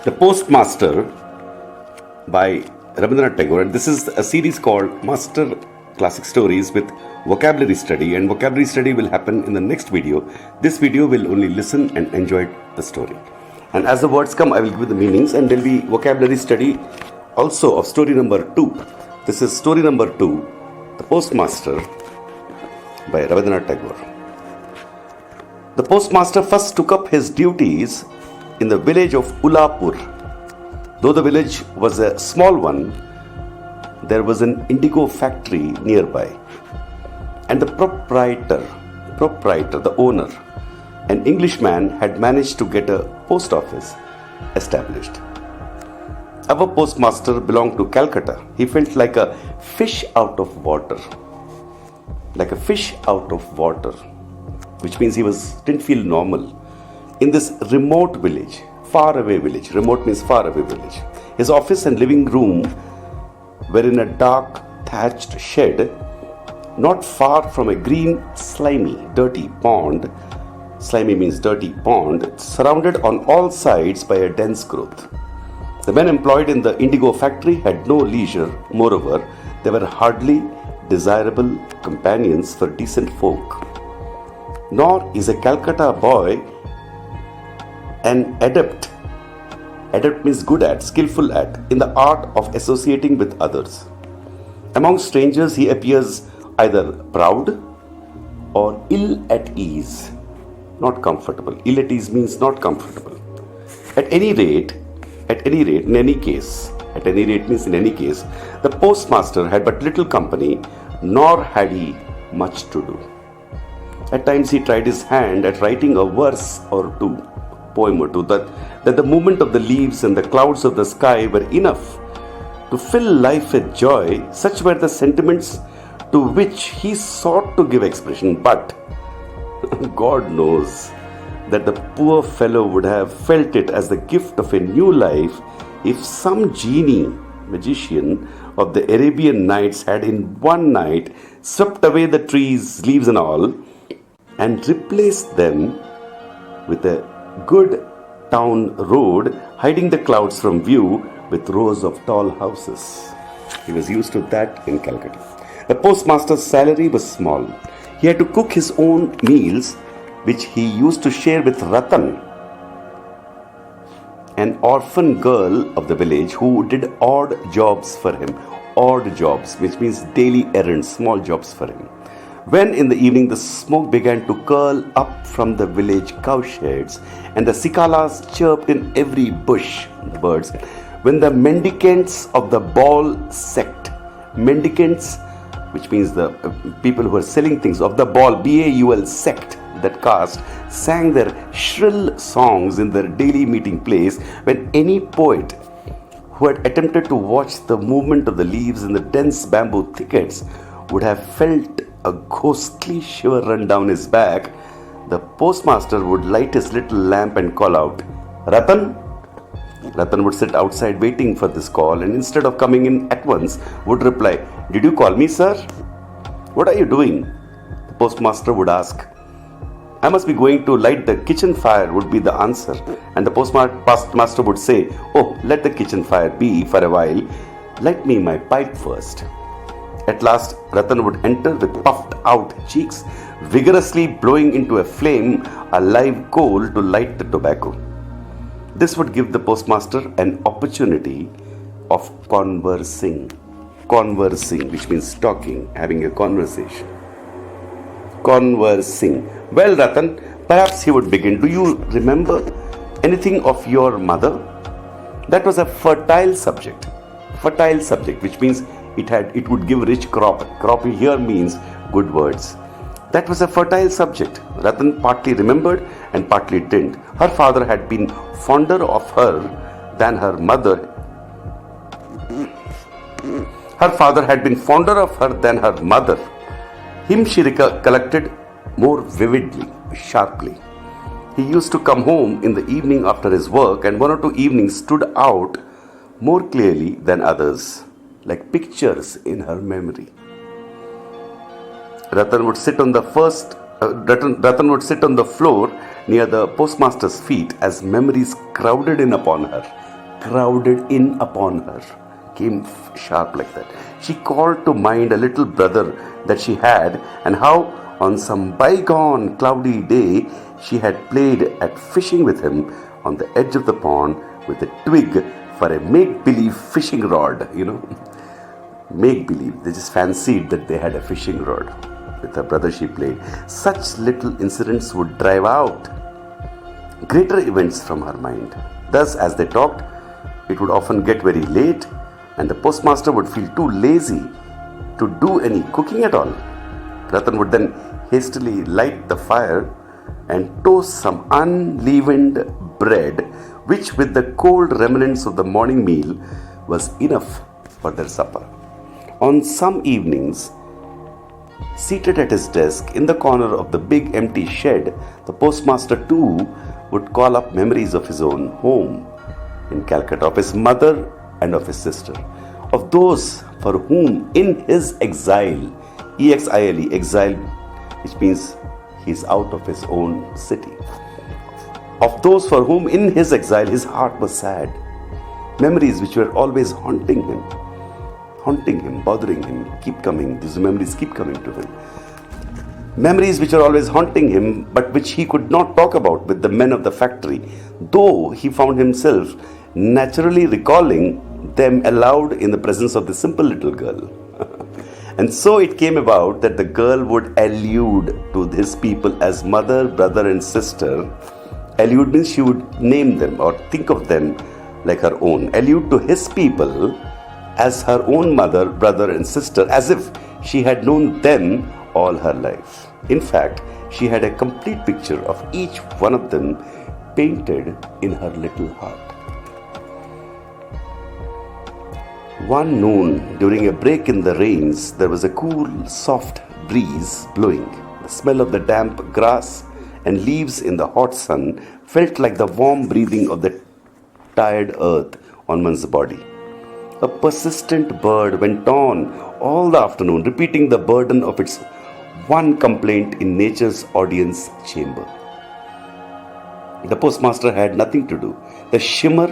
The Postmaster by Rabindranath Tagore. And this is a series called Master Classic Stories with vocabulary study, and vocabulary study will happen in the next video. This video will only listen and enjoy the story. And as the words come, I will give the meanings, and there will be vocabulary study also of story number 2. This is story number 2, The Postmaster by Rabindranath Tagore. The postmaster first took up his duties in the village of Ulapur. Though the village was a small one, there was an indigo factory nearby, and the proprietor, the owner, an Englishman, had managed to get a post office established. Our postmaster belonged to Calcutta. He felt like a fish out of water. Like a fish out of water, which means he didn't feel normal. In this remote village, far away village, remote means far away village. His office and living room were in a dark thatched shed, not far from a green, slimy, dirty pond. Slimy means dirty pond, surrounded on all sides by a dense growth. The men employed in the indigo factory had no leisure. Moreover, they were hardly desirable companions for decent folk. Nor is a Calcutta boy an adept means good at, skillful at, in the art of associating with others. Among strangers he appears either proud or ill at ease, not comfortable. Ill at ease means not comfortable. At any rate, in any case, the postmaster had but little company, nor had he much to do. At times he tried his hand at writing a verse or two, poem or two, that the movement of the leaves and the clouds of the sky were enough to fill life with joy. Such were the sentiments to which he sought to give expression. But God knows that the poor fellow would have felt it as the gift of a new life if some genie, magician of the Arabian Nights, had in one night swept away the trees, leaves and all, and replaced them with a good town road, hiding the clouds from view with rows of tall houses. He was used to that in Calcutta. The postmaster's salary was small. He had to cook his own meals, which he used to share with Ratan, an orphan girl of the village who did odd jobs for him. Odd jobs, which means daily errands, small jobs for him. When in the evening the smoke began to curl up from the village cowsheds and the cicalas chirped in every bush, the birds, when the mendicants of the ball sect, mendicants, which means the people who are selling things, of the ball, B-A-U-L, sect, that caste, sang their shrill songs in their daily meeting place, when any poet who had attempted to watch the movement of the leaves in the dense bamboo thickets would have felt a ghostly shiver run down his back, the postmaster would light his little lamp and call out, "Ratan?" Ratan would sit outside waiting for this call, and instead of coming in at once, would reply, "Did you call me, sir?" "What are you doing?" the postmaster would ask. "I must be going to light the kitchen fire," would be the answer, and the postmaster would say, "Oh, let the kitchen fire be for a while. Light me my pipe first." At last, Ratan would enter with puffed out cheeks, vigorously blowing into a flame a live coal to light the tobacco. This would give the postmaster an opportunity of conversing, which means talking, having a conversation. Conversing. "Well, Ratan," perhaps he would begin, "do you remember anything of your mother?" That was a fertile subject, which means it would give rich crop. Crop here means good words. That was a fertile subject. Ratan partly remembered and partly didn't. Her father had been fonder of her than her mother. Him she recollected more vividly, sharply. He used to come home in the evening after his work, and one or two evenings stood out more clearly than others, like pictures in her memory. Ratan would sit on the floor near the postmaster's feet as memories crowded in upon her, crowded in upon her, came sharp like that. She called to mind a little brother that she had, and how on some bygone cloudy day she had played at fishing with him on the edge of the pond with a twig for a make-believe fishing rod, Make-believe. They just fancied that they had a fishing rod. With her brother she played. Such little incidents would drive out greater events from her mind. Thus, as they talked, it would often get very late, and the postmaster would feel too lazy to do any cooking at all. Ratan would then hastily light the fire and toast some unleavened bread, which, with the cold remnants of the morning meal, was enough for their supper. On some evenings, seated at his desk in the corner of the big empty shed, the postmaster too would call up memories of his own home in Calcutta, of his mother and of his sister, of those for whom in his exile, E-X-I-L-E, exile, which means he's out of his own city, of those for whom in his exile his heart was sad, memories which were always haunting him, bothering him, keep coming, these memories keep coming to him. Memories which are always haunting him, but which he could not talk about with the men of the factory, though he found himself naturally recalling them aloud in the presence of the simple little girl. And so it came about that the girl would allude to his people as mother, brother, and sister. Allude means she would name them or think of them like her own. Allude to his people as her own mother, brother, and sister, as if she had known them all her life. In fact, she had a complete picture of each one of them painted in her little heart. One noon, during a break in the rains, there was a cool, soft breeze blowing. The smell of the damp grass and leaves in the hot sun felt like the warm breathing of the tired earth on one's body. A persistent bird went on all the afternoon, repeating the burden of its one complaint in nature's audience chamber. The postmaster had nothing to do. The shimmer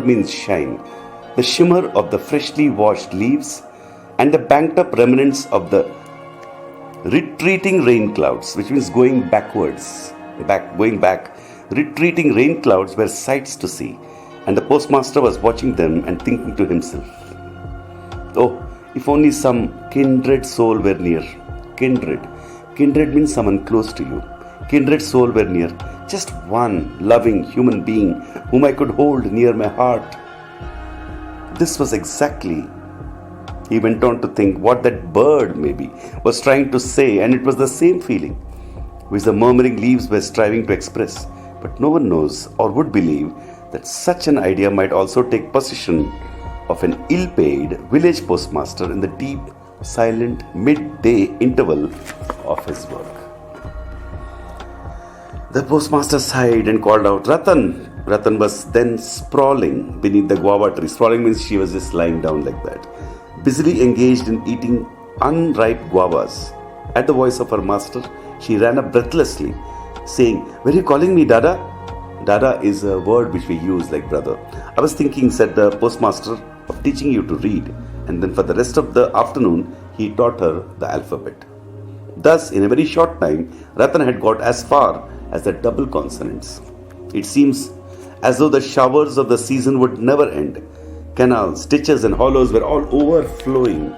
means shine. The shimmer of the freshly washed leaves and the banked up remnants of the retreating rain clouds, which means going back. Retreating rain clouds were sights to see, and the postmaster was watching them and thinking to himself, oh, if only some kindred soul were near. Kindred means someone close to you. Kindred soul were near. Just one loving human being whom I could hold near my heart. This was exactly, he went on to think, what that bird maybe was trying to say, and it was the same feeling which the murmuring leaves were striving to express. But no one knows or would believe that such an idea might also take possession of an ill-paid village postmaster in the deep, silent, midday interval of his work. The postmaster sighed and called out, Ratan. Ratan was then sprawling beneath the guava tree. Sprawling means she was just lying down like that, busily engaged in eating unripe guavas. At the voice of her master, she ran up breathlessly, saying, were you calling me Dada? Dada is a word which we use like brother. I was thinking, said the postmaster, of teaching you to read, and then for the rest of the afternoon, he taught her the alphabet. Thus, in a very short time, Ratan had got as far as the double consonants. It seems as though the showers of the season would never end. Canals, ditches, and hollows were all overflowing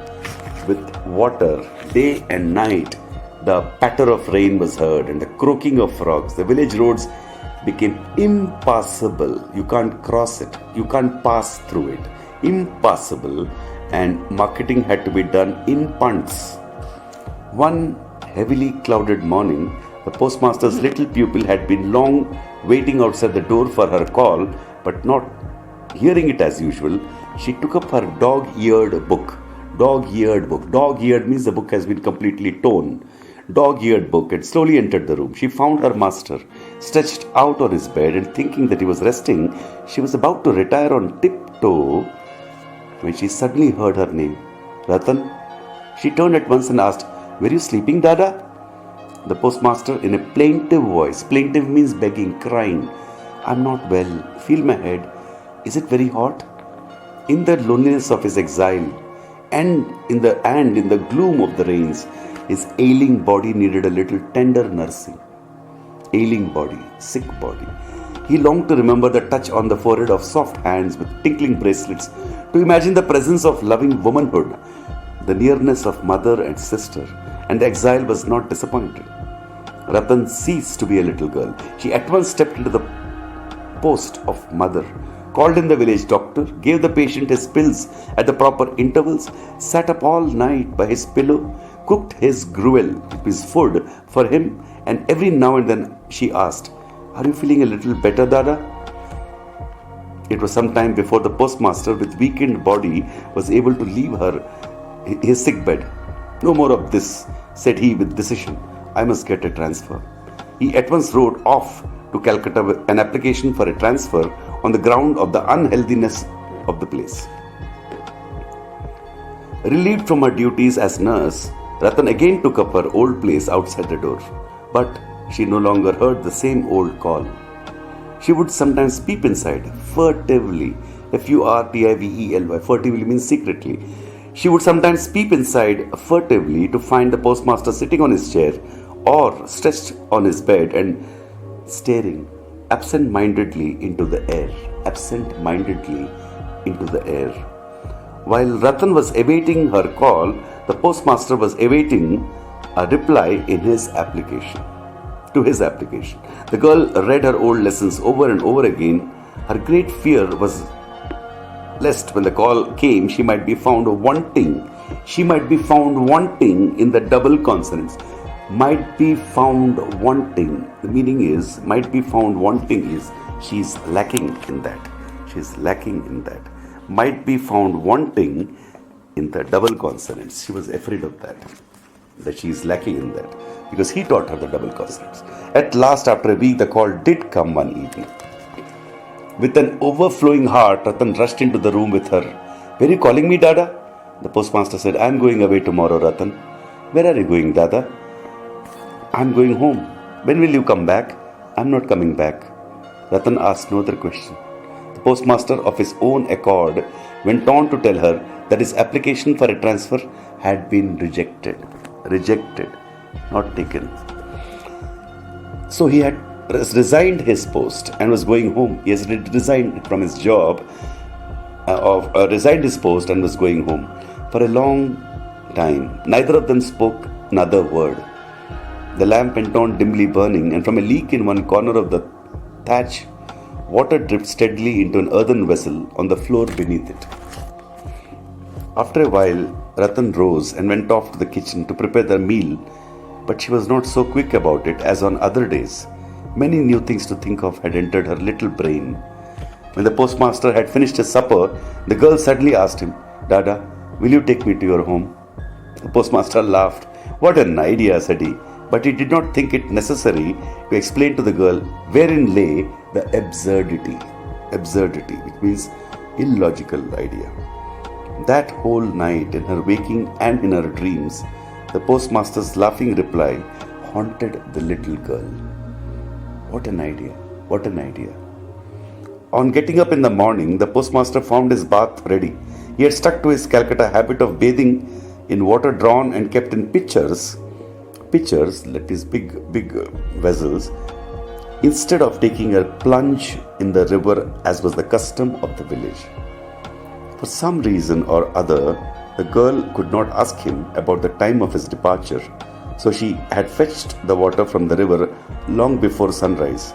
with water. Day and night, the patter of rain was heard and the croaking of frogs. The village roads became impassable. You can't cross it. You can't pass through it. Impassable, and marketing had to be done in punts. One heavily clouded morning, the postmaster's little pupil had been long waiting outside the door for her call, but not hearing it as usual, she took up her dog-eared book. Dog-eared means the book has been completely torn. Dog-eared book, and slowly entered the room. She found her master stretched out on his bed, and thinking that he was resting, she was about to retire on tiptoe when she suddenly heard her name, Ratan. She turned at once and asked, were you sleeping, Dada? The postmaster, in a plaintive voice, plaintive means begging, crying, I'm not well. Feel my head. Is it very hot? In the loneliness of his exile and in the gloom of the rains, his ailing body needed a little tender nursing. Ailing body, sick body. He longed to remember the touch on the forehead of soft hands with tinkling bracelets, to imagine the presence of loving womanhood, the nearness of mother and sister, and the exile was not disappointed. Ratan ceased to be a little girl. She at once stepped into the post of mother, called in the village doctor, gave the patient his pills at the proper intervals, sat up all night by his pillow, cooked his gruel, his food for him, and every now and then she asked, "Are you feeling a little better, Dada?" It was some time before the postmaster, with weakened body, was able to leave her his sick bed. "No more of this," said he with decision. "I must get a transfer." He at once wrote off to Calcutta with an application for a transfer on the ground of the unhealthiness of the place. Relieved from her duties as nurse, Ratan again took up her old place outside the door. But she no longer heard the same old call. She would sometimes peep inside, furtively. Furtively, furtively means secretly. She would sometimes peep inside furtively to find the postmaster sitting on his chair or stretched on his bed and staring absent-mindedly into the air. Absent-mindedly into the air. While Ratan was awaiting her call, the postmaster was awaiting a reply in his application. To his application. The girl read her old lessons over and over again. Her great fear was lest when the call came, she might be found wanting. She might be found wanting in the double consonants. Might be found wanting. The meaning is, might be found wanting is, she is lacking in that. She is lacking in that. Might be found wanting in the double consonants. She was afraid of that she is lacking in that, because he taught her the double consonants. At last, after a week, the call did come one evening. With an overflowing heart, Ratan rushed into the room with her. "Were you calling me, Dada?" The postmaster said, "I am going away tomorrow, Ratan." "Where are you going, Dada?" "I am going home." "When will you come back?" "I am not coming back." Ratan asked no other question. The postmaster, of his own accord, went on to tell her that his application for a transfer had been rejected. Rejected, not taken. So he had resigned his post and was going home. He has resigned from his job, resigned his post and was going home. For a long time, neither of them spoke another word. The lamp went on dimly burning, and from a leak in one corner of the thatch, water dripped steadily into an earthen vessel on the floor beneath it. After a while, Ratan rose and went off to the kitchen to prepare the meal, but she was not so quick about it as on other days. Many new things to think of had entered her little brain. When the postmaster had finished his supper, the girl suddenly asked him, "Dada, will you take me to your home?" The postmaster laughed. "What an idea," said he. But he did not think it necessary to explain to the girl wherein lay the absurdity, which means illogical idea. That whole night, in her waking and in her dreams, the postmaster's laughing reply haunted the little girl. What an idea! What an idea! On getting up in the morning, the postmaster found his bath ready. He had stuck to his Calcutta habit of bathing in water drawn and kept in pitchers, that is big vessels, instead of taking a plunge in the river as was the custom of the village. For some reason or other, the girl could not ask him about the time of his departure, so she had fetched the water from the river long before sunrise,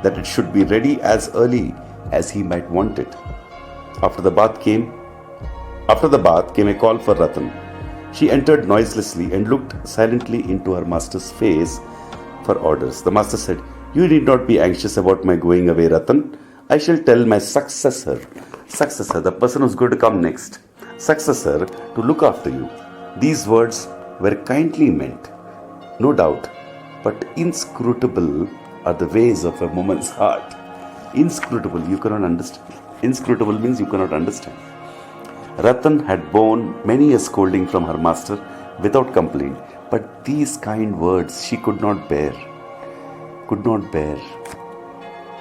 that it should be ready as early as he might want it. After the bath came a call for Ratan. She entered noiselessly and looked silently into her master's face for orders. The master said, "You need not be anxious about my going away, Ratan. I shall tell my successor, the person who's going to come next, successor, to look after you." These words were kindly meant, no doubt, but inscrutable are the ways of a woman's heart. Inscrutable, you cannot understand. Inscrutable means you cannot understand. Ratan had borne many a scolding from her master without complaint, but these kind words she could not bear.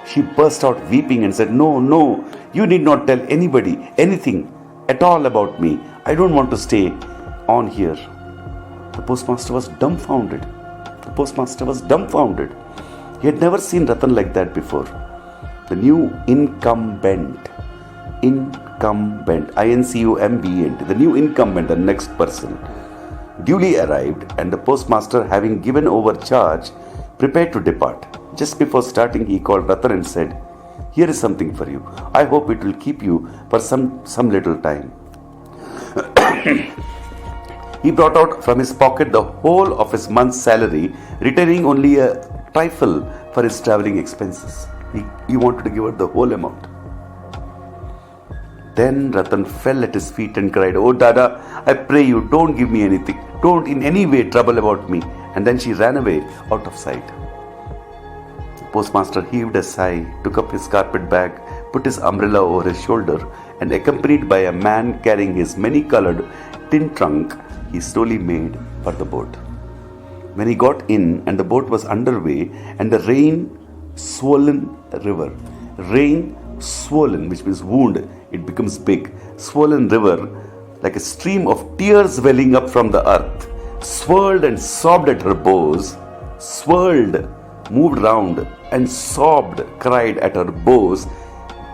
She burst out weeping and said, "No, no, you need not tell anybody anything at all about me. I don't want to stay on here." The postmaster was dumbfounded. The postmaster was dumbfounded. He had never seen Ratan like that before. The new incumbent, INCUMBENT, the new incumbent, the next person, duly arrived, and the postmaster, having given over charge, prepared to depart. Just before starting, he called Ratan and said, "Here is something for you. I hope it will keep you for some little time." He brought out from his pocket the whole of his month's salary, retaining only a trifle for his travelling expenses. He wanted to give her the whole amount. Then Ratan fell at his feet and cried, "Oh Dada, I pray you, don't give me anything. Don't in any way trouble about me." And then she ran away out of sight. The postmaster heaved a sigh, took up his carpet bag, put his umbrella over his shoulder, and accompanied by a man carrying his many-colored tin trunk, he slowly made for the boat. When he got in and the boat was underway, and the rain-swollen river, which means wound, it becomes big, swollen river, like a stream of tears welling up from the earth, swirled and sobbed at her bows, moved round and sobbed, cried at her bows.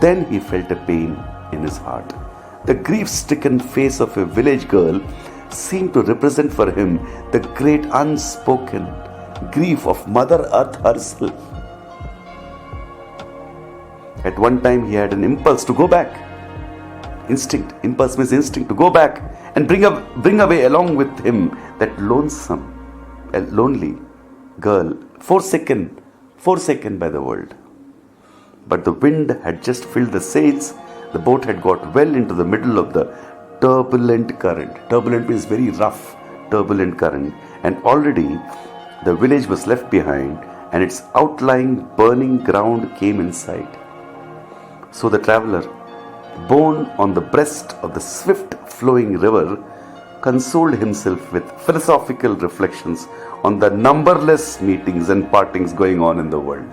Then he felt a pain in his heart. The grief-stricken face of a village girl seemed to represent for him the great unspoken grief of Mother Earth herself. At one time he had an impulse to go back. Impulse means instinct, to go back and bring away along with him that lonely girl, forsaken by the world. But the wind had just filled the sails. The boat had got well into the middle of the turbulent current. Turbulent means very rough, turbulent current. And already the village was left behind, and its outlying burning ground came in sight. So the traveller, borne on the breast of the swift flowing river, consoled himself with philosophical reflections on the numberless meetings and partings going on in the world.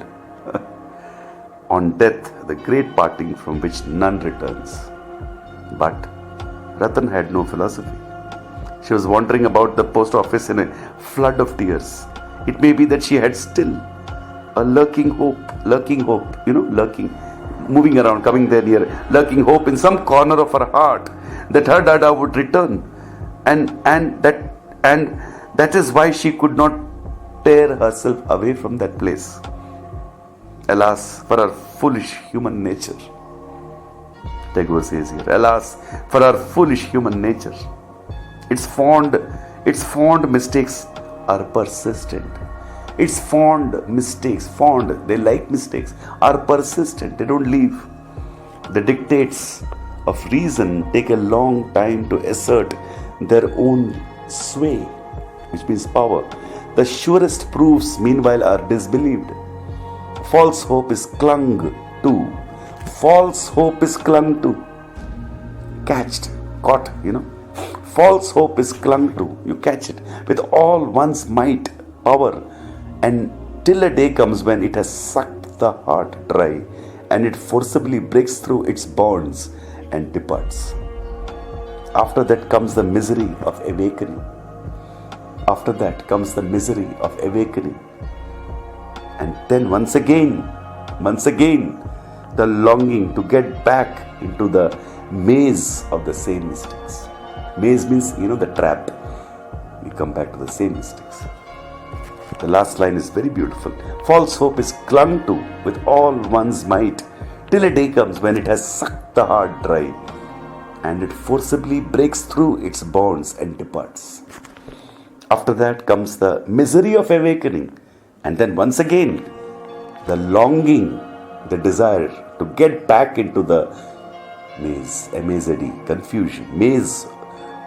On death, the great parting from which none returns. But Ratan had no philosophy. She was wandering about the post office in a flood of tears. It may be that she had still a lurking hope, moving around, coming there near, lurking hope in some corner of her heart that her Dada would return. And that is why she could not tear herself away from that place. Alas, for our foolish human nature. Tagore says here, alas, for our foolish human nature. Its fond mistakes are persistent. Its they like mistakes, are persistent. They don't leave. The dictates of reason take a long time to assert their own sway, which means power. The surest proofs, meanwhile, are disbelieved. False hope is clung to. Caught. False hope is clung to. You catch it with all one's might, power, and till a day comes when it has sucked the heart dry, and it forcibly breaks through its bonds and departs. After that comes the misery of awakening. And then once again, the longing to get back into the maze of the same mistakes. Maze means, the trap. We come back to the same mistakes. The last line is very beautiful. False hope is clung to with all one's might, till a day comes when it has sucked the heart dry, and it forcibly breaks through its bonds and departs. After that comes the misery of awakening. And then once again, the longing, the desire to get back into the maze, confusion, maze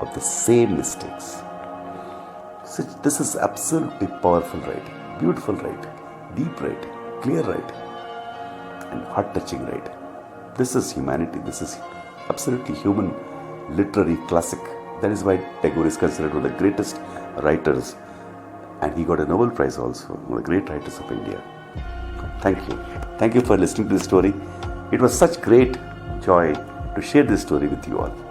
of the same mistakes. So this is absolutely powerful writing, beautiful writing, deep writing, clear writing, and heart-touching writing. This is humanity. This is absolutely human literary classic. That is why Tagore is considered one of the greatest writers, and he got a Nobel Prize also, one of the great writers of India. Thank you. Thank you for listening to this story. It was such great joy to share this story with you all.